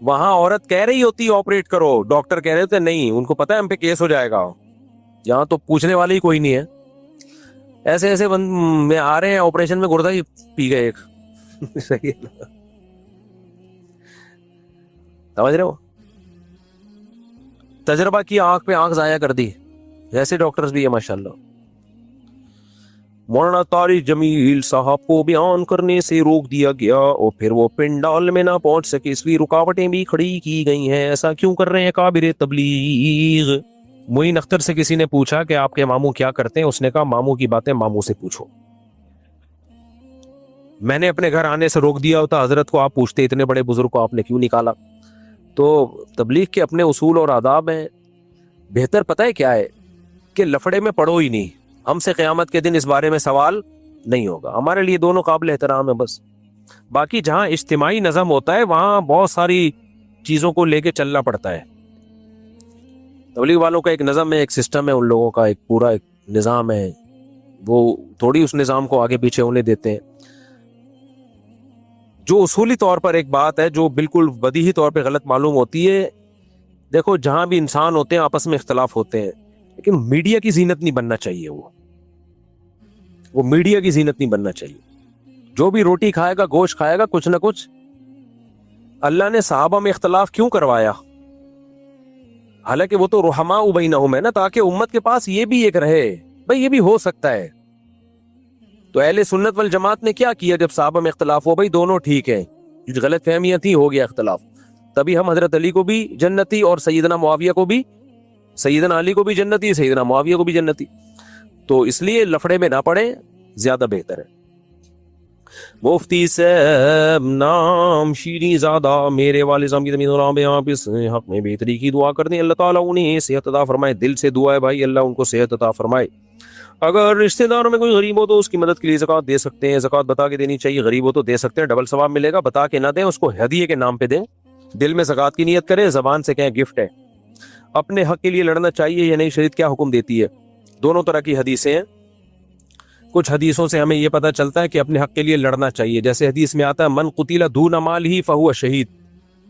وہاں عورت کہہ رہی ہوتی آپریٹ کرو, ڈاکٹر کہہ رہے ہوتے نہیں, ان کو پتا ہے ہم پہ کیس ہو جائے گا. یہاں تو پوچھنے والا ہی کوئی نہیں ہے. ایسے ایسے میں آ رہے ہیں آپریشن میں, گردہ ہی پی گئے ایک. صحیح ہے, سمجھ رہے ہو, تجربہ کی آنکھ پہ آنکھ ضائع کر دی. ایسے ڈاکٹرز بھی ہیں ماشاءاللہ. مولانا طارق جمیل صاحب کو بیان کرنے سے روک دیا گیا اور پھر وہ پنڈال میں نہ پہنچ سکے, اس لیے رکاوٹیں بھی کھڑی کی گئی ہیں. ایسا کیوں کر رہے ہیں کابر تبلیغ؟ معین اختر سے کسی نے پوچھا کہ آپ کے ماموں کیا کرتے ہیں, اس نے کہا ماموں کی باتیں ماموں سے پوچھو. میں نے اپنے گھر آنے سے روک دیا ہوتا حضرت کو, آپ پوچھتے اتنے بڑے بزرگ کو آپ نے کیوں نکالا. تو تبلیغ کے اپنے اصول اور آداب ہیں. بہتر پتہ ہے کیا ہے کہ لفڑے میں پڑو ہی نہیں. ہم سے قیامت کے دن اس بارے میں سوال نہیں ہوگا. ہمارے لیے دونوں قابل احترام ہے بس. باقی جہاں اجتماعی نظم ہوتا ہے وہاں بہت ساری چیزوں کو لے کے چلنا پڑتا ہے. تبلیغ والوں کا ایک نظم ہے, ایک سسٹم ہے, ان لوگوں کا ایک پورا ایک نظام ہے, وہ تھوڑی اس نظام کو آگے پیچھے ہونے دیتے ہیں. جو اصولی طور پر ایک بات ہے جو بالکل بدیہی طور پہ غلط معلوم ہوتی ہے, دیکھو جہاں بھی انسان ہوتے ہیں آپس میں اختلاف ہوتے ہیں, لیکن میڈیا کی زینت نہیں بننا چاہیے. وہ میڈیا کی زینت نہیں بننا چاہیے. جو بھی روٹی کھائے گا, گوشت کھائے گا, کچھ نہ کچھ. اللہ نے صحابہ میں اختلاف کیوں کروایا؟ حالانکہ وہ تو رحماء بینہم ہے نا, تاکہ امت کے پاس یہ بھی ایک رہے بھئی یہ بھی ہو سکتا ہے. تو اہل سنت والجماعت نے کیا کیا جب صحابہ میں اختلاف ہو, بھئی دونوں ٹھیک ہیں, جو غلط فہمیاں تھیں ہو گیا اختلاف, تبھی ہم حضرت علی کو بھی جنتی اور سیدنا معاویہ کو بھی, سیدنا علی کو بھی جنتی, سیدنا معاویہ کو بھی جنتی. تو اس لیے لفڑے میں نہ پڑیں, زیادہ بہتر ہے. مفتی صاحب نام شیریں زادہ میرے والد صاحب کی زمین اور آب آپ اس حق میں بہتری کی دعا کر دیں, اللہ تعالیٰ انہیں صحت عطا فرمائے. دل سے دعا ہے بھائی, اللہ ان کو صحت عطا فرمائے. اگر رشتہ داروں میں کوئی غریب ہو تو اس کی مدد کے لیے زکوٰۃ دے سکتے ہیں. زکوٰۃ بتا کے دینی چاہیے, غریب ہو تو دے سکتے ہیں, ڈبل ثواب ملے گا. بتا کے نہ دیں, اس کو ہدیے کے نام پہ دیں. دل میں زکوٰۃ کی نیت کریں, زبان سے کہیں گفٹ ہے. اپنے حق کے لیے لڑنا چاہیے یا نہیں, شریعت کیا حکم دیتی ہے؟ دونوں طرح کی حدیثیں ہیں. کچھ حدیثوں سے ہمیں یہ پتہ چلتا ہے کہ اپنے حق کے لیے لڑنا چاہیے. جیسے حدیث میں آتا ہے من قتل دون مالہ فہو شہید.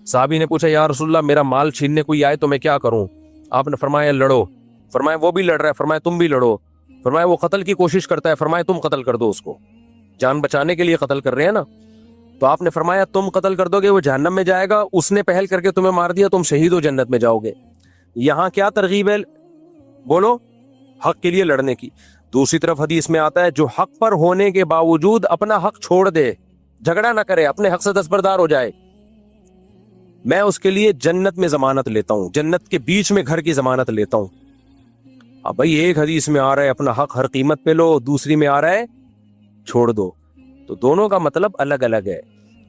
صحابی نے پوچھا یا رسول اللہ میرا مال چھیننے کوئی آئے تو میں کیا کروں؟ آپ نے فرمایا لڑو. فرمایا وہ بھی لڑ رہا ہے, فرمایا تم بھی لڑو. فرمایا وہ قتل کی کوشش کرتا ہے, فرمایا تم قتل کر دو اس کو. جان بچانے کے لیے قتل کر رہے ہیں نا, تو آپ نے فرمایا تم قتل کر دو گے وہ جہنم میں جائے گا, اس نے پہل کر کے تمہیں مار دیا, تم شہید ہو جنت میں جاؤ گے. یہاں کیا ترغیب ہے؟ بولو, حق کے لیے لڑنے کی. دوسری طرف حدیث میں آتا ہے جو حق پر ہونے کے باوجود اپنا حق چھوڑ دے, جھگڑا نہ کرے, اپنے حق سے دستبردار ہو جائے, میں اس کے لیے جنت میں ضمانت لیتا ہوں, جنت کے بیچ میں گھر کی ضمانت لیتا ہوں. اب بھائی ایک حدیث میں آ رہا ہے اپنا حق ہر قیمت پہ لو, دوسری میں آ رہا ہے چھوڑ دو. تو دونوں کا مطلب الگ الگ ہے.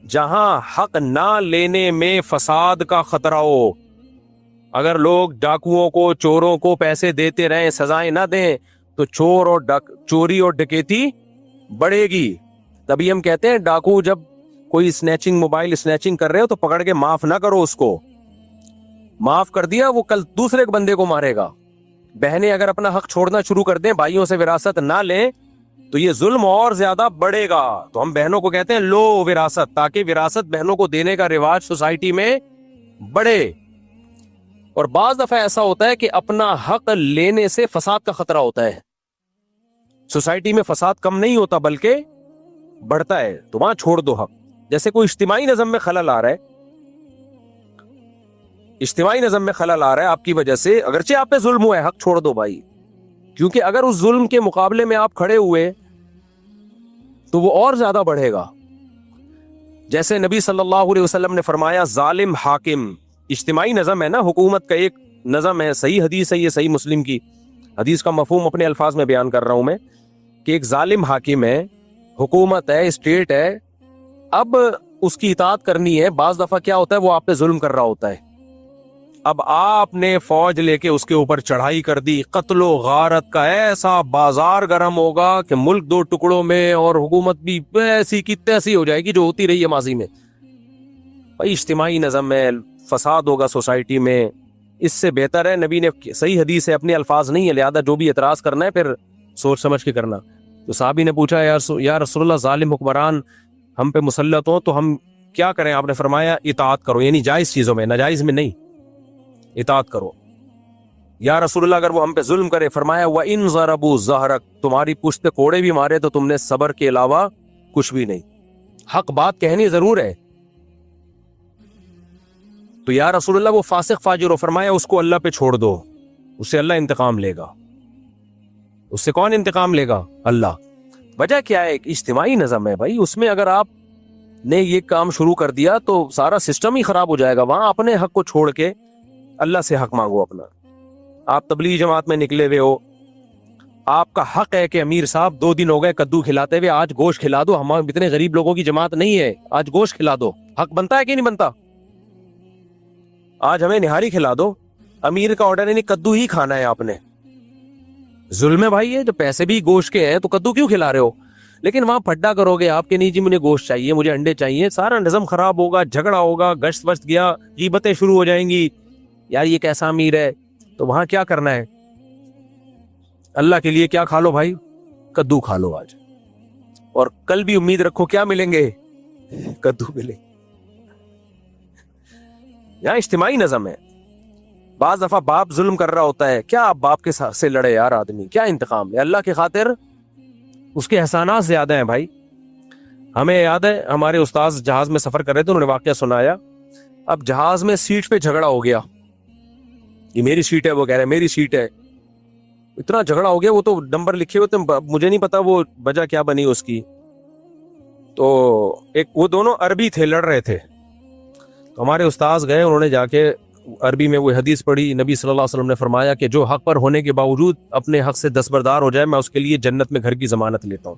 جہاں حق نہ لینے میں فساد کا خطرہ ہو, اگر لوگ ڈاکوؤں کو, چوروں کو پیسے دیتے رہیں, سزائیں نہ دیں, تو چور اور چوری اور ڈکیتی بڑھے گی. تبھی ہم کہتے ہیں ڈاکو جب کوئی سنیچنگ, موبائل سنیچنگ کر رہے ہو تو پکڑ کے معاف نہ کرو اس کو. معاف کر دیا وہ کل دوسرے بندے کو مارے گا. بہنیں اگر اپنا حق چھوڑنا شروع کر دیں, بھائیوں سے وراثت نہ لیں, تو یہ ظلم اور زیادہ بڑھے گا. تو ہم بہنوں کو کہتے ہیں لو وراثت, تاکہ وراثت بہنوں کو دینے کا رواج سوسائٹی میں بڑھے. اور بعض دفعہ ایسا ہوتا ہے کہ اپنا حق لینے سے فساد کا خطرہ ہوتا ہے. سوسائٹی میں فساد کم نہیں ہوتا بلکہ بڑھتا ہے, تو وہاں چھوڑ دو حق. جیسے کوئی اجتماعی نظم میں خلل آ رہا ہے, اجتماعی نظم میں خلل آ رہا ہے آپ کی وجہ سے, اگرچہ آپ پہ ظلم ہوا ہے, حق چھوڑ دو بھائی. کیونکہ اگر اس ظلم کے مقابلے میں آپ کھڑے ہوئے تو وہ اور زیادہ بڑھے گا. جیسے نبی صلی اللہ علیہ وسلم نے فرمایا ظالم حاکم, اجتماعی نظم ہے نا, حکومت کا ایک نظم ہے, صحیح حدیث ہے یہ, صحیح مسلم کی حدیث کا مفہوم اپنے الفاظ میں بیان کر رہا ہوں میں, کہ ایک ظالم حاکم ہے, حکومت ہے, اسٹیٹ ہے, اب اس کی اطاعت کرنی ہے. بعض دفعہ کیا ہوتا ہے وہ آپ پہ ظلم کر رہا ہوتا ہے, اب آپ نے فوج لے کے اس کے اوپر چڑھائی کر دی, قتل و غارت کا ایسا بازار گرم ہوگا کہ ملک دو ٹکڑوں میں, اور حکومت بھی ایسی کی تیسی ہو جائے گی جو ہوتی رہی ہے ماضی میں. بھائی اجتماعی نظم میں فساد ہوگا سوسائٹی میں, اس سے بہتر ہے, نبی نے صحیح حدیث ہے, اپنے الفاظ نہیں ہے, لہذا جو بھی اعتراض کرنا ہے پھر سوچ سمجھ کے کرنا. تو صحابی نے پوچھا یا رسول اللہ ظالم حکمران ہم پہ مسلط ہوں تو ہم کیا کریں؟ آپ نے فرمایا اطاعت کرو، یعنی جائز چیزوں میں، ناجائز میں نہیں، اطاعت کرو۔ یا رسول اللہ اگر وہ ہم پہ ظلم کرے، فرمایا وَإِن ضَرَبُوا ظَهْرَكَ، تمہاری پشت پہ کوڑے بھی مارے تو تم نے صبر کے علاوہ کچھ بھی نہیں، حق بات کہنی ضرور ہے۔ تو یا رسول اللہ وہ فاسق فاجر ہو، فرمایا اس کو اللہ پہ چھوڑ دو، اس سے اللہ انتقام لے گا۔ اس سے کون انتقام لے گا؟ اللہ۔ وجہ کیا ہے؟ ایک اجتماعی نظم ہے بھائی، اس میں اگر آپ نے یہ کام شروع کر دیا تو سارا سسٹم ہی خراب ہو جائے گا۔ وہاں اپنے حق کو چھوڑ کے اللہ سے حق مانگو اپنا۔ آپ تبلیغی جماعت میں نکلے ہوئے ہو، آپ کا حق ہے کہ امیر صاحب 2 دن ہو گئے کدو کھلاتے ہوئے، آج گوشت کھلا دو، ہم اتنے غریب لوگوں کی جماعت نہیں ہے، آج گوشت کھلا دو۔ حق بنتا ہے کہ نہیں بنتا؟ آج ہمیں نہاری کھلا دو، امیر کا آرڈر ہے نہیں، کدو ہی کھانا ہے آپ نے۔ ظلم ہے بھائی، ہے جو پیسے بھی گوشت کے ہیں تو کدو کیوں کھلا رہے ہو؟ لیکن وہاں پھڈا کرو گے آپ کے، نہیں جی مجھے گوشت چاہیے، مجھے انڈے چاہیے، سارا نظم خراب ہوگا، جھگڑا ہوگا، گشت وشت گیا، غیبتیں شروع ہو جائیں گی، یار یہ کیسا امیر ہے۔ تو وہاں کیا کرنا ہے؟ اللہ کے لیے کیا کھا لو بھائی؟ کدو کھا لو آج، اور کل بھی امید رکھو کیا ملیں گے؟ کدو ملیں۔ یہاں اجتماعی نظم ہے۔ بعض دفعہ باپ ظلم کر رہا ہوتا ہے، کیا آپ باپ کے ساتھ سے لڑے یار؟ آدمی کیا انتقام ہے؟ اللہ کی خاطر اس کے احسانات زیادہ ہیں بھائی۔ ہمیں یاد ہے ہمارے استاذ جہاز میں سفر کر رہے تھے، انہوں نے واقعہ سنایا، اب جہاز میں سیٹ پہ جھگڑا ہو گیا، یہ میری سیٹ ہے، وہ کہہ رہے میری سیٹ ہے، اتنا جھگڑا ہو گیا، وہ تو نمبر لکھے ہوئے تھے، مجھے نہیں پتا وہ وجہ کیا بنی اس کی۔ تو ایک وہ دونوں عربی تھے، لڑ رہے تھے، تو ہمارے استاذ گئے، انہوں نے جا کے عربی میں وہ حدیث پڑھی، نبی صلی اللہ علیہ وسلم نے فرمایا کہ جو حق پر ہونے کے باوجود اپنے حق سے دستبردار ہو جائے، میں اس کے لیے جنت میں گھر کی ضمانت لیتا ہوں۔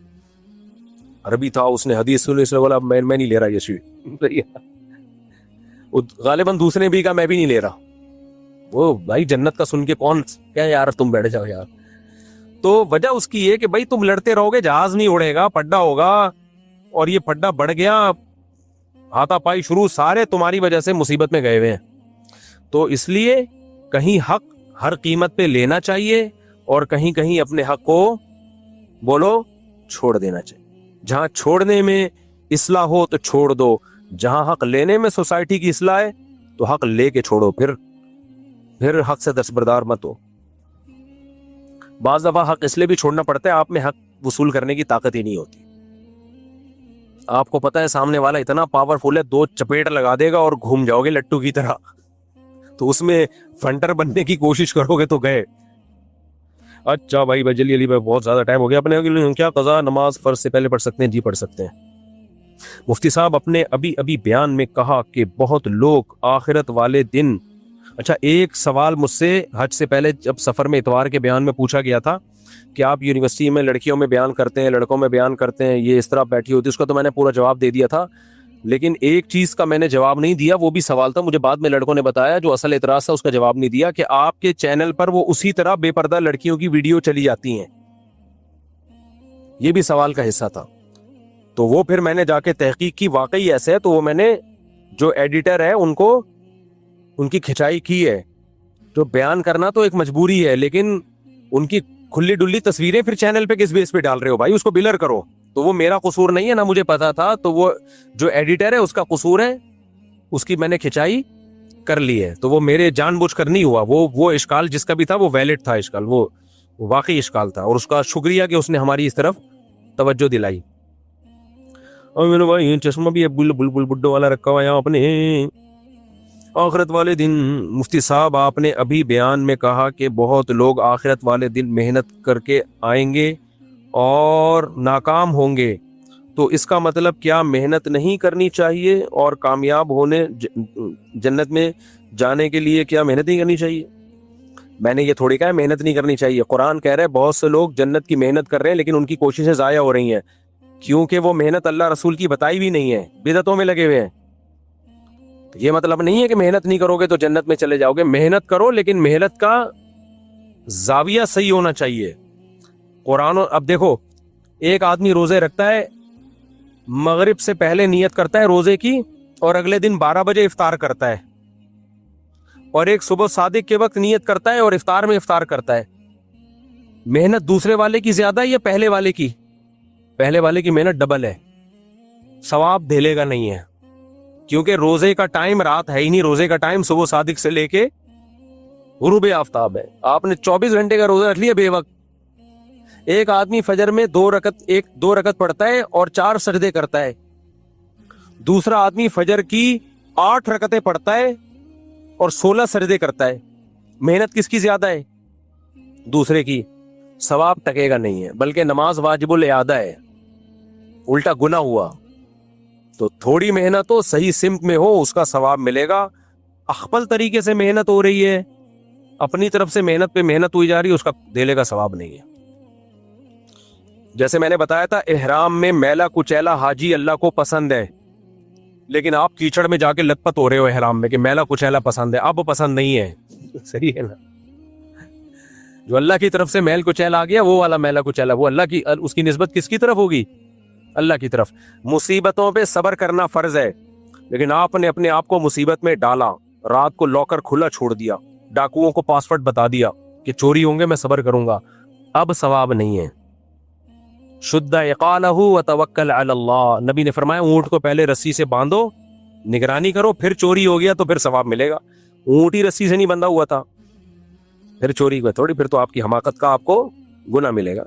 عربی تھا، اس نے حدیث سنی، اس نے بولا میں نہیں لے رہا یہ سیٹ۔ غالباً دوسرے بھی کہا میں بھی نہیں لے رہا۔ وہ بھائی جنت کا سن کے کون کیا یار تم بیٹھ جاؤ یار۔ تو وجہ اس کی یہ کہ بھائی تم لڑتے رہو گے، جہاز نہیں اڑے گا، پڈا ہوگا، اور یہ پڈا بڑھ گیا، ہاتھا پائی شروع، سارے تمہاری وجہ سے مصیبت میں گئے ہوئے ہیں۔ تو اس لیے کہیں حق ہر قیمت پہ لینا چاہیے، اور کہیں کہیں اپنے حق کو بولو چھوڑ دینا چاہیے۔ جہاں چھوڑنے میں اصلاح ہو تو چھوڑ دو، جہاں حق لینے میں سوسائٹی کی اصلاح ہے تو حق لے کے چھوڑو، پھر حق سے دستبردار مت ہو۔ بعض دفعہ حق اس لیے بھی چھوڑنا پڑتا ہے، آپ میں حق وصول کرنے کی طاقت ہی نہیں ہوتی۔ آپ کو پتا ہے سامنے والا اتنا پاورفل ہے، 2 چپیٹ لگا دے گا اور گھوم جاؤ گے لٹو کی طرح، تو اس میں فنٹر بننے کی کوشش کرو گے تو گئے۔ اچھا بھائی جلدی علی بھائی بہت زیادہ ٹائم ہو گیا، اپنے کیا قضا نماز فرض سے پہلے پڑھ سکتے ہیں؟ جی پڑھ سکتے ہیں۔ مفتی صاحب اپنے ابھی بیان میں کہا کہ بہت لوگ آخرت والے دن، اچھا ایک سوال مجھ سے حج سے پہلے جب سفر میں اتوار کے بیان میں پوچھا گیا تھا کہ آپ یونیورسٹی میں لڑکیوں میں بیان کرتے ہیں، لڑکوں میں بیان کرتے ہیں، یہ اس طرح بیٹھی ہوتی ہے، اس کا تو میں نے پورا جواب دے دیا تھا، لیکن ایک چیز کا میں نے جواب نہیں دیا، وہ بھی سوال تھا، مجھے بعد میں لڑکوں نے بتایا جو اصل اعتراض تھا اس کا جواب نہیں دیا، کہ آپ کے چینل پر وہ اسی طرح بے پردہ لڑکیوں کی ویڈیو چلی جاتی ہیں، یہ بھی سوال کا حصہ تھا۔ تو وہ پھر میں نے جا کے تحقیق کی، واقعی ایسے ہے، تو وہ میں نے جو ایڈیٹر ہے ان کی کھچائی کی ہے۔ تو بیان کرنا تو ایک مجبوری ہے، لیکن ان کی کھلی ڈلی تصویریں پھر چینل پہ کس بیس پہ ڈال رہے ہو بھائی؟ اس کو بلر کرو۔ تو وہ میرا قصور نہیں ہے، نہ مجھے پتا تھا، تو وہ جو ایڈیٹر ہے اس کا قصور ہے، اس کی میں نے کھچائی کر لی ہے، تو وہ میرے جان بوجھ کر نہیں ہوا، وہ اشکال جس کا بھی تھا وہ ویلڈ تھا اشکال، وہ واقعی اشکال تھا، اور اس کا شکریہ کہ اس نے ہماری اس طرف توجہ دلائی۔ اور میرے بھائی چشمہ بھی بل بڈو والا رکھا ہوا یہاں اپنے۔ آخرت والے دن، مفتی صاحب آپ نے ابھی بیان میں کہا کہ بہت لوگ آخرت والے دن محنت کر کے آئیں گے اور ناکام ہوں گے، تو اس کا مطلب کیا محنت نہیں کرنی چاہیے، اور کامیاب ہونے جنت میں جانے کے لیے کیا محنت نہیں کرنی چاہیے؟ میں نے یہ تھوڑی کہا ہے محنت نہیں کرنی چاہیے، قرآن کہہ رہے ہیں بہت سے لوگ جنت کی محنت کر رہے ہیں لیکن ان کی کوششیں ضائع ہو رہی ہیں، کیونکہ وہ محنت اللہ رسول کی بتائی بھی نہیں ہے، بدعتوں میں لگے ہوئے ہیں۔ تو یہ مطلب نہیں ہے کہ محنت نہیں کرو گے تو جنت میں چلے جاؤ گے، محنت کرو، لیکن محنت کا زاویہ صحیح ہونا چاہیے۔ قرآن اب دیکھو، ایک آدمی روزے رکھتا ہے، مغرب سے پہلے نیت کرتا ہے روزے کی، اور اگلے دن 12 بجے افطار کرتا ہے، اور ایک صبح صادق کے وقت نیت کرتا ہے اور افطار میں افطار کرتا ہے۔ محنت دوسرے والے کی زیادہ ہے یا پہلے والے کی؟ پہلے والے کی محنت ڈبل ہے، ثواب دھیلے گا نہیں ہے۔ کیونکہ روزے کا ٹائم رات ہے ہی نہیں, روزے کا ٹائم صبح صادق سے لے کے غروب آفتاب ہے. آپ نے 24 گھنٹے کا روزہ رکھ لیا بے وقت. ایک آدمی فجر میں 2 رکعت پڑھتا ہے اور 4 سجدے کرتا ہے, دوسرا آدمی فجر کی 8 رکعتیں پڑھتا ہے اور 16 سجدے کرتا ہے. محنت کس کی زیادہ ہے؟ دوسرے کی. ثواب ٹکے گا نہیں ہے, بلکہ نماز واجب الاعادہ ہے, الٹا گناہ ہوا. تو تھوڑی محنت ہو, صحیح سمت میں ہو, اس کا ثواب ملے گا. اخپل طریقے سے محنت ہو رہی ہے, اپنی طرف سے محنت پہ محنت ہوئی جا رہی ہے, اس کا دھیلے کا ثواب نہیں ہے. جیسے میں نے بتایا تھا, احرام میں میلا کچیلا حاجی اللہ کو پسند ہے, لیکن آپ کیچڑ میں جا کے لت پت ہو رہے ہو احرام میں کہ میلا کچیلا پسند ہے. اب پسند نہیں ہے. صحیح ہے نا؟ جو اللہ کی طرف سے میل کچیلا آ گیا, وہ والا میلا کچیلا, وہ اللہ کی, اس کی نسبت کس کی طرف ہوگی؟ اللہ کی طرف. مصیبتوں پہ صبر کرنا فرض ہے, لیکن آپ نے اپنے آپ کو مصیبت میں ڈالا, رات کو لاکر کھلا چھوڑ دیا, ڈاکوؤں کو پاسورڈ بتا دیا کہ چوری ہوں گے میں صبر کروں گا, اب ثواب نہیں ہے. شد عقالہ وتوکل علی اللہ, نبی نے فرمایا اونٹ کو پہلے رسی سے باندھو, نگرانی کرو, پھر چوری ہو گیا تو پھر ثواب ملے گا. اونٹ ہی رسی سے نہیں بندھا ہوا تھا, پھر چوری ہوئی تھوڑی, پھر تو آپ کی حماقت کا آپ کو گناہ ملے گا.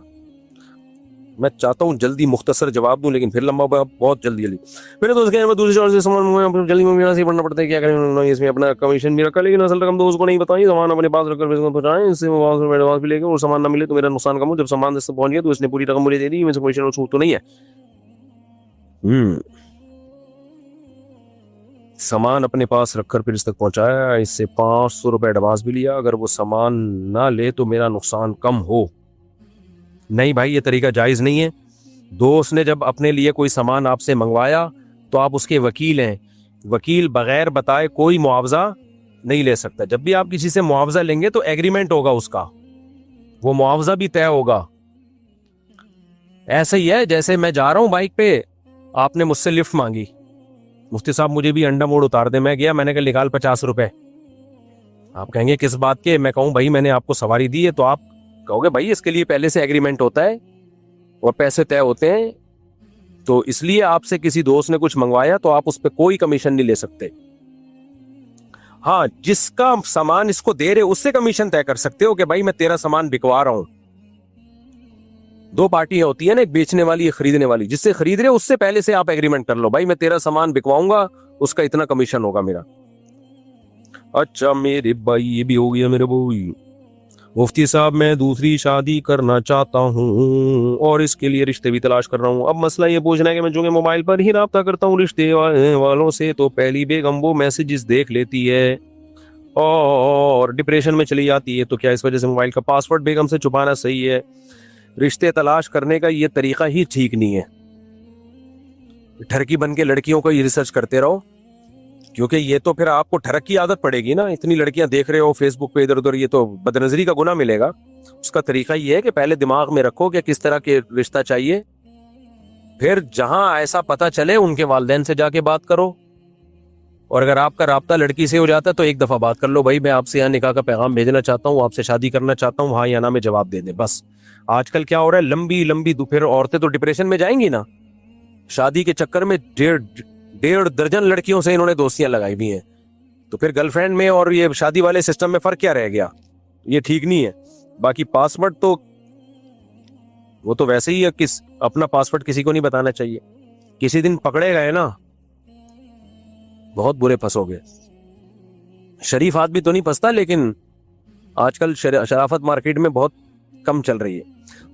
میں چاہتا ہوں جلدی مختصر جواب دوں, لیکن پھر لمبا بہت جلدی. میرے دوست کہنے میں دوسری جگہ سے سامان جلدی میں یہاں سے پڑھنا پڑتا ہے, کیا کریں, اس میں اپنا کمیشن بھی رکھا, لیکن اصل رقم تو اس کو نہیں بتائیں, سامان اپنے پاس رکھ کر پہنچائیں, اس سے ایڈوانس بھی لے گا, اور سامان نہ ملے تو میرا نقصان کم ہو. جب سامان سے پہنچ گیا تو اس نے پوری رقم مجھے دے دی, میں سے کمیشن وصول تو نہیں ہے. سامان اپنے پاس رکھ کر پھر اس تک پہنچایا, اس سے 500 روپے ایڈوانس بھی لیا, اگر وہ سامان نہ لے تو میرا نقصان کم ہو. نہیں بھائی, یہ طریقہ جائز نہیں ہے. دوست نے جب اپنے لیے کوئی سامان آپ سے منگوایا تو آپ اس کے وکیل ہیں, وکیل بغیر بتائے کوئی معاوضہ نہیں لے سکتا. جب بھی آپ کسی سے معاوضہ لیں گے تو ایگریمنٹ ہوگا اس کا, وہ معاوضہ بھی طے ہوگا. ایسا ہی ہے جیسے میں جا رہا ہوں بائک پہ, آپ نے مجھ سے لفٹ مانگی, مفتی صاحب مجھے بھی انڈا موڑ اتار دیں, میں گیا, میں نے کہا نکال 50 روپے. آپ کہیں گے کس بات کے؟ میں کہوں بھائی میں نے آپ کو سواری دی ہے, تو آپ کہو گے بھائی اس کے لیے پہلے سے ایگریمنٹ ہوتا ہے اور پیسے طے ہوتے ہیں, تو اس لیے آپ سے کسی دوست نے کچھ منگوایا تو آپ اس پہ کوئی کمیشن نہیں لے سکتے. ہاں, جس کا سامان اس کو دے رہے اس سے کمیشن طے کر سکتے ہو کہ بھائی میں تیرا سامان بکوا رہا ہوں. 2 پارٹیاں ہوتی ہیں نا, ایک بیچنے والی, ایک خریدنے والی. جس سے خرید رہے اس سے پہلے سے آپ ایگریمنٹ کر لو, بھائی میں تیرا سامان بکواؤں گا, اس کا اتنا کمیشن ہوگا میرا. اچھا میرے بھائی, یہ بھی ہو گیا میرے بھائی. مفتی صاحب میں دوسری شادی کرنا چاہتا ہوں اور اس کے لیے رشتے بھی تلاش کر رہا ہوں. اب مسئلہ یہ پوچھنا ہے کہ میں چونکہ موبائل پر ہی رابطہ کرتا ہوں رشتے والوں سے, تو پہلی بیگم وہ میسیجز دیکھ لیتی ہے اور ڈپریشن میں چلی جاتی ہے, تو کیا اس وجہ سے موبائل کا پاسورڈ بیگم سے چھپانا صحیح ہے؟ رشتے تلاش کرنے کا یہ طریقہ ہی ٹھیک نہیں ہے. ٹھرکی بن کے لڑکیوں کو یہ ریسرچ کرتے رہو, کیونکہ یہ تو پھر آپ کو ٹھرک کی عادت پڑے گی نا. اتنی لڑکیاں دیکھ رہے ہو فیس بک پہ ادھر ادھر, یہ تو بدنظری کا گناہ ملے گا. اس کا طریقہ یہ ہے کہ پہلے دماغ میں رکھو کہ کس طرح کے رشتہ چاہیے, پھر جہاں ایسا پتہ چلے ان کے والدین سے جا کے بات کرو, اور اگر آپ کا رابطہ لڑکی سے ہو جاتا ہے تو ایک دفعہ بات کر لو, بھائی میں آپ سے یہاں نکاح کا پیغام بھیجنا چاہتا ہوں, آپ سے شادی کرنا چاہتا ہوں, ہاں یا نا میں جواب دے دیں بس. آج کل کیا ہو رہا ہے, لمبی لمبی پھر عورتیں تو ڈپریشن میں جائیں گی نا, شادی کے چکر میں 1.5 درجن لڑکیوں سے انہوں نے دوستیاں لگائی ہوئی ہیں, تو پھر گرل فرینڈ میں اور یہ شادی والے سسٹم میں فرق کیا رہ گیا؟ یہ ٹھیک نہیں ہے. باقی پاسورڈ تو وہ تو ویسے ہی ہے, اپنا پاسورڈ کسی کو نہیں بتانا چاہیے. کسی دن پکڑے گئے نا بہت برے پھنسو گے. شریف آدمی تو نہیں پھنستا, لیکن آج کل شرافت مارکیٹ میں بہت کم چل رہی ہے.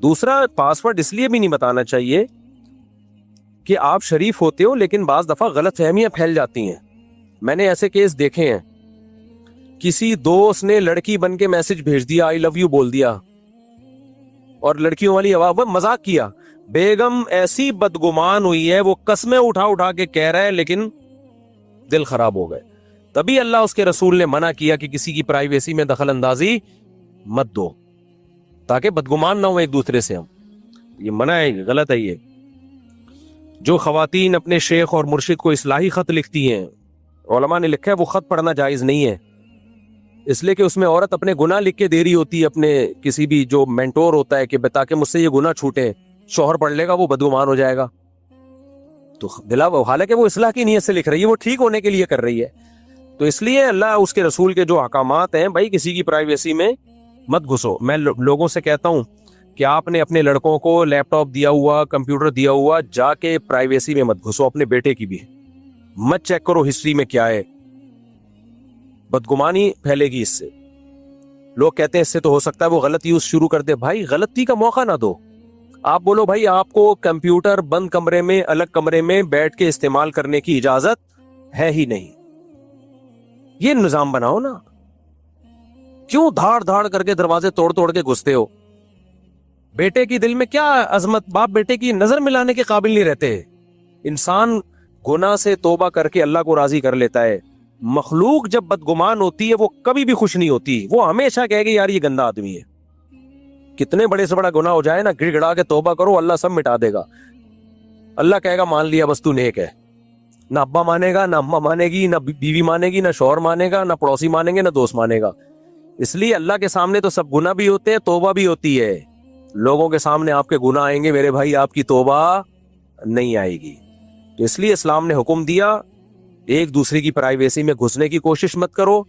دوسرا, پاسورڈ اس لیے بھی نہیں بتانا چاہیے کہ آپ شریف ہوتے ہو, لیکن بعض دفعہ غلط فہمیاں پھیل جاتی ہیں. میں نے ایسے کیس دیکھے ہیں, کسی دوست نے لڑکی بن کے میسج بھیج دیا, آئی لو یو بول دیا, اور لڑکیوں والی آواز میں مذاق کیا. بیگم ایسی بدگمان ہوئی ہے, وہ قسمیں اٹھا اٹھا کے کہہ رہا ہے, لیکن دل خراب ہو گئے. تبھی اللہ اس کے رسول نے منع کیا کہ کسی کی پرائیویسی میں دخل اندازی مت دو, تاکہ بدگمان نہ ہو ایک دوسرے سے. ہم یہ منع ہے, غلط ہے. یہ جو خواتین اپنے شیخ اور مرشد کو اصلاحی خط لکھتی ہیں, علماء نے لکھا ہے وہ خط پڑھنا جائز نہیں ہے, اس لیے کہ اس میں عورت اپنے گناہ لکھ کے دے رہی ہوتی ہے اپنے کسی بھی جو مینٹور ہوتا ہے, کہ تاکہ مجھ سے یہ گناہ چھوٹے. شوہر پڑھ لے گا وہ بدگمان ہو جائے گا. تو حالانکہ وہ اصلاح کی نیت سے لکھ رہی ہے, وہ ٹھیک ہونے کے لیے کر رہی ہے. تو اس لیے اللہ اس کے رسول کے جو احکامات ہیں بھائی, کسی کی پرائیویسی میں مت گھسو. میں لوگوں سے کہتا ہوں کہ آپ نے اپنے لڑکوں کو لیپ ٹاپ دیا ہوا, کمپیوٹر دیا ہوا, جا کے پرائیویسی میں مت گھسو. اپنے بیٹے کی بھی مت چیک کرو ہسٹری میں کیا ہے, بدگمانی پھیلے گی اس سے. لوگ کہتے ہیں اس سے تو ہو سکتا ہے وہ غلط یوز شروع کر دے. بھائی غلطی کا موقع نہ دو. آپ بولو بھائی آپ کو کمپیوٹر بند کمرے میں, الگ کمرے میں بیٹھ کے استعمال کرنے کی اجازت ہے ہی نہیں. یہ نظام بناؤ نا. کیوں دھاڑ دھاڑ کر کے دروازے توڑ توڑ کے گھستے ہو؟ بیٹے کی دل میں کیا عظمت, باپ بیٹے کی نظر ملانے کے قابل نہیں رہتے. انسان گناہ سے توبہ کر کے اللہ کو راضی کر لیتا ہے. مخلوق جب بدگمان ہوتی ہے وہ کبھی بھی خوش نہیں ہوتی, وہ ہمیشہ کہے گی یار یہ گندا آدمی ہے. کتنے بڑے سے بڑا گناہ ہو جائے نا, گڑ گڑا کے توبہ کرو, اللہ سب مٹا دے گا. اللہ کہے گا مان لیا بس تو نیک ہے. نہ ابا مانے گا, نہ اماں مانے گی, نہ بیوی مانے گی, نہ شوہر مانے گا, نہ پڑوسی مانیں گے, نہ دوست مانے گا. اس لیے اللہ کے سامنے تو سب گناہ بھی ہوتے ہیں, توبہ بھی ہوتی ہے. لوگوں کے سامنے آپ کے گناہ آئیں گے میرے بھائی, آپ کی توبہ نہیں آئے گی. تو اس لیے اسلام نے حکم دیا ایک دوسرے کی پرائیویسی میں گھسنے کی کوشش مت کرو,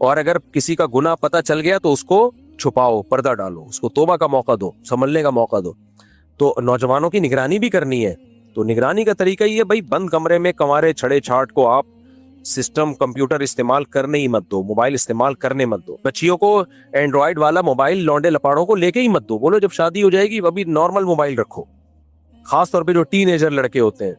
اور اگر کسی کا گناہ پتہ چل گیا تو اس کو چھپاؤ, پردہ ڈالو, اس کو توبہ کا موقع دو, سنبھلنے کا موقع دو. تو نوجوانوں کی نگرانی بھی کرنی ہے. تو نگرانی کا طریقہ یہ ہے بھائی, بند کمرے میں کنوارے چھڑے چھاٹ کو آپ سسٹم کمپیوٹر استعمال کرنے ہی مت دو, موبائل استعمال کرنے مت دو. بچیوں کو اینڈرائڈ والا موبائل لونڈے لپاڑوں کو لے کے ہی مت دو. بولو جب شادی ہو جائے گی ابھی نارمل موبائل رکھو, خاص طور پہ جو ٹین ایجر لڑکے ہوتے ہیں.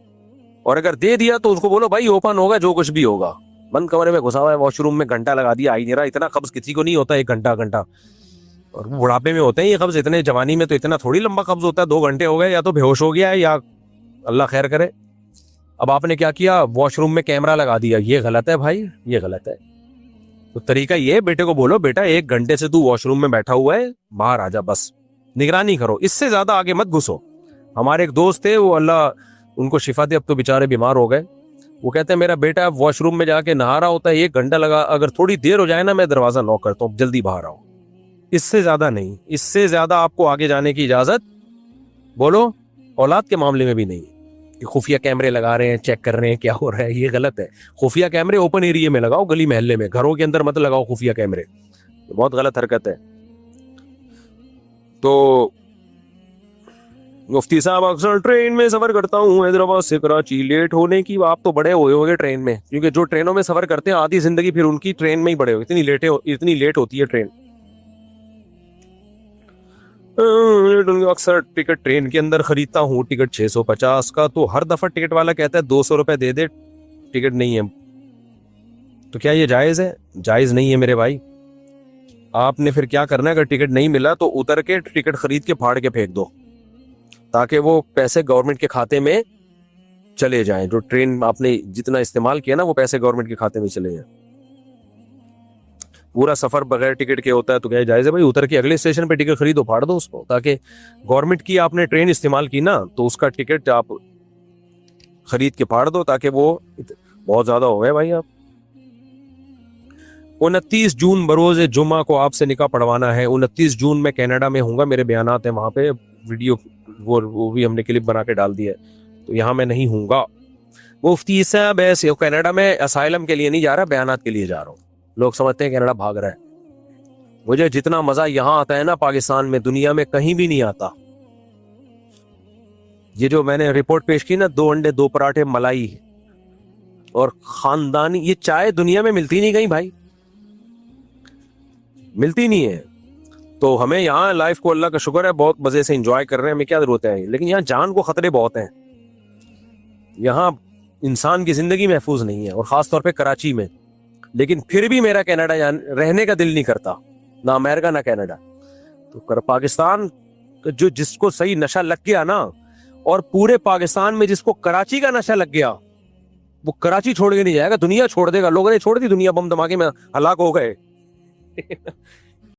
اور اگر دے دیا تو اس کو بولو بھائی اوپن ہوگا جو کچھ بھی ہوگا. بند کمرے میں گھسا ہوا ہے, واش روم میں گھنٹہ لگا دیا, آئی نہیں رہا. اتنا قبض کسی کو نہیں ہوتا 1 گھنٹہ, اور بڑھاپے میں ہوتے ہیں یہ قبض. اتنے جوانی میں تو اتنا تھوڑی لمبا قبض ہوتا ہے. 2 گھنٹے ہو گئے, یا تو بے ہوش ہو گیا ہے یا اللہ خیر کرے. اب آپ نے کیا کیا, واش روم میں کیمرہ لگا دیا. یہ غلط ہے بھائی, یہ غلط ہے. تو طریقہ یہ ہے, بیٹے کو بولو بیٹا 1 گھنٹے سے تو واش روم میں بیٹھا ہوا ہے, باہر آ جا, بس نگرانی کرو, اس سے زیادہ آگے مت گھسو. ہمارے ایک دوست تھے, وہ اللہ ان کو شفا دے, اب تو بیچارے بیمار ہو گئے. وہ کہتے ہیں میرا بیٹا واش روم میں جا کے نہا رہا ہوتا ہے, 1 گھنٹہ لگا, اگر تھوڑی دیر ہو جائے نا میں دروازہ نوک کرتا ہوں, جلدی باہر آؤ. اس سے زیادہ نہیں, اس سے زیادہ آپ کو آگے جانے کی اجازت بولو اولاد کے معاملے میں بھی نہیں. کہ خفیہ کیمرے لگا رہے ہیں, چیک کر رہے ہیں کیا ہو رہا ہے, یہ غلط ہے. خفیہ کیمرے اوپن ایریا میں لگاؤ, گلی محلے میں, گھروں کے اندر مت لگاؤ خفیہ کیمرے, بہت غلط حرکت ہے. تو مفتی صاحب اکثر ٹرین میں سفر کرتا ہوں حیدرآباد سے کراچی, لیٹ ہونے کی, آپ تو بڑے ہوئے ہوگے ٹرین میں, کیونکہ جو ٹرینوں میں سفر کرتے ہیں آدھی زندگی پھر ان کی ٹرین میں ہی بڑے ہوئے, اتنی لیٹ ہوتی ہے ٹرین. اکثر ٹکٹ ٹرین کے اندر خریدتا ہوں, ٹکٹ 650 کا, تو ہر دفعہ ٹکٹ والا کہتا ہے 200 روپے دے دے, ٹکٹ نہیں ہے. تو کیا یہ جائز ہے؟ جائز نہیں ہے میرے بھائی. آپ نے پھر کیا کرنا ہے, اگر ٹکٹ نہیں ملا تو اتر کے ٹکٹ خرید کے پھاڑ کے پھینک دو, تاکہ وہ پیسے گورنمنٹ کے کھاتے میں چلے جائیں. جو ٹرین آپ نے جتنا استعمال کیا نا وہ پیسے گورنمنٹ کے کھاتے میں چلے جائیں. پورا سفر بغیر ٹکٹ کے ہوتا ہے تو کیا جائز ہے بھائی, اتر کے اگلے اسٹیشن پہ ٹکٹ خریدو, پھاڑ دو اس کو, تاکہ گورنمنٹ کی آپ نے ٹرین استعمال کی نا تو اس کا ٹکٹ آپ خرید کے پھاڑ دو, تاکہ وہ بہت زیادہ ہو گئے بھائی. آپ 29 جون بروز جمعہ کو آپ سے نکاح پڑھوانا ہے. 29 جون میں کینیڈا میں ہوں گا, میرے بیانات ہیں وہاں پہ, ویڈیو وہ بھی ہم نے کلپ بنا کے ڈال دیا ہے, تو یہاں میں نہیں ہوں گا. مفتی صاحب ایسے کینیڈا میں اسائلم کے لیے نہیں جا رہا, بیانات کے لیے جا رہا ہوں. لوگ سمجھتے ہیں کینیڈا بھاگ رہا ہے. مجھے جتنا مزہ یہاں آتا ہے نا پاکستان میں, دنیا میں کہیں بھی نہیں آتا. یہ جو میں نے رپورٹ پیش کی نا, 2 انڈے 2 پراٹھے ملائی اور خاندانی, یہ چائے دنیا میں ملتی نہیں کہیں بھائی, ملتی نہیں ہے. تو ہمیں یہاں لائف کو اللہ کا شکر ہے بہت مزے سے انجوائے کر رہے ہیں, ہمیں کیا ضرورت ہے. لیکن یہاں جان کو خطرے بہت ہیں, یہاں انسان کی زندگی محفوظ نہیں ہے, اور خاص طور پہ کراچی میں. لیکن پھر بھی میرا کینیڈا رہنے کا دل نہیں کرتا, نہ امریکہ نہ کینیڈا. تو پاکستان جو جس کو صحیح نشہ لگ گیا نا, اور پورے پاکستان میں جس کو کراچی کا نشہ لگ گیا, وہ کراچی چھوڑ کے نہیں جائے گا, دنیا چھوڑ دے گا. لوگوں نے چھوڑ دی دنیا, بم دھماکے میں ہلاک ہو گئے.